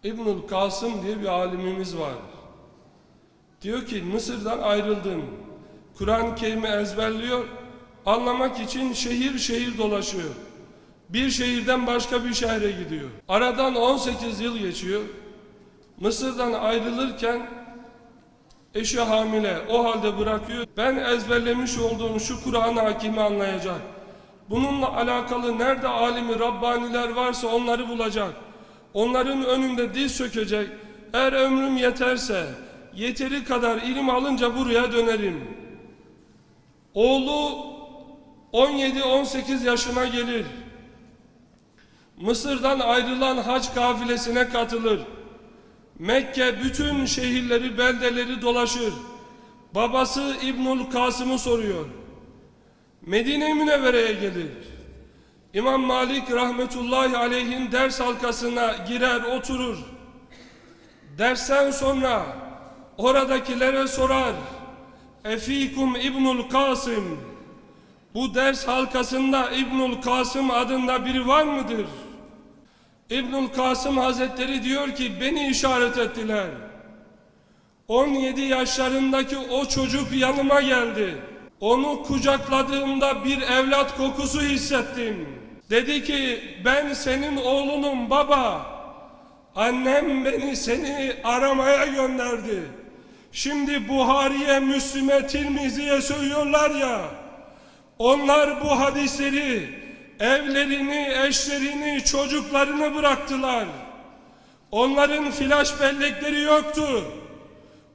İbnül Kasım diye bir alimimiz var. Diyor ki Mısır'dan ayrıldım. Kur'an-ı Kerim'i ezberliyor. Anlamak için şehir şehir dolaşıyor. Bir şehirden başka bir şehre gidiyor. Aradan 18 yıl geçiyor. Mısır'dan ayrılırken eşi hamile, o halde bırakıyor. Ben ezberlemiş olduğum şu Kur'an-ı Hakim'i anlayacak. Bununla alakalı nerede alimi Rabbaniler varsa onları bulacak. Onların önünde diz çökecek. Eğer ömrüm yeterse, yeteri kadar ilim alınca buraya dönerim. Oğlu 17-18 yaşına gelir. Mısır'dan ayrılan hac kafilesine katılır. Mekke bütün şehirleri, beldeleri dolaşır. Babası İbnül Kasım'ı soruyor. Medine-i Münevvere'ye gelir. İmam Malik rahmetullahi aleyhin ders halkasına girer, oturur. Dersten sonra oradakilere sorar. Efikum İbnül Kasım. Bu ders halkasında İbnül Kasım adında biri var mıdır? İbnül Kasım Hazretleri diyor ki beni işaret ettiler. 17 yaşlarındaki o çocuk yanıma geldi. Onu kucakladığımda bir evlat kokusu hissettim. Dedi ki ben senin oğlunum baba. Annem beni seni aramaya gönderdi. Şimdi Buhari'ye, Müslim'e, Tirmizi'ye söylüyorlar ya. Onlar bu hadisleri, evlerini, eşlerini, çocuklarını bıraktılar. Onların flash bellekleri yoktu.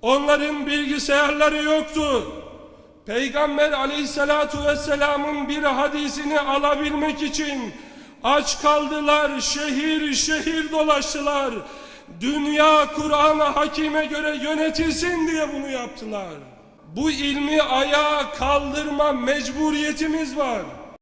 Onların bilgisayarları yoktu. Peygamber aleyhissalatu vesselamın bir hadisini alabilmek için aç kaldılar, şehir şehir dolaştılar. Dünya Kur'an-ı Hakim'e göre yönetilsin diye bunu yaptılar. Bu ilmi ayağa kaldırma mecburiyetimiz var.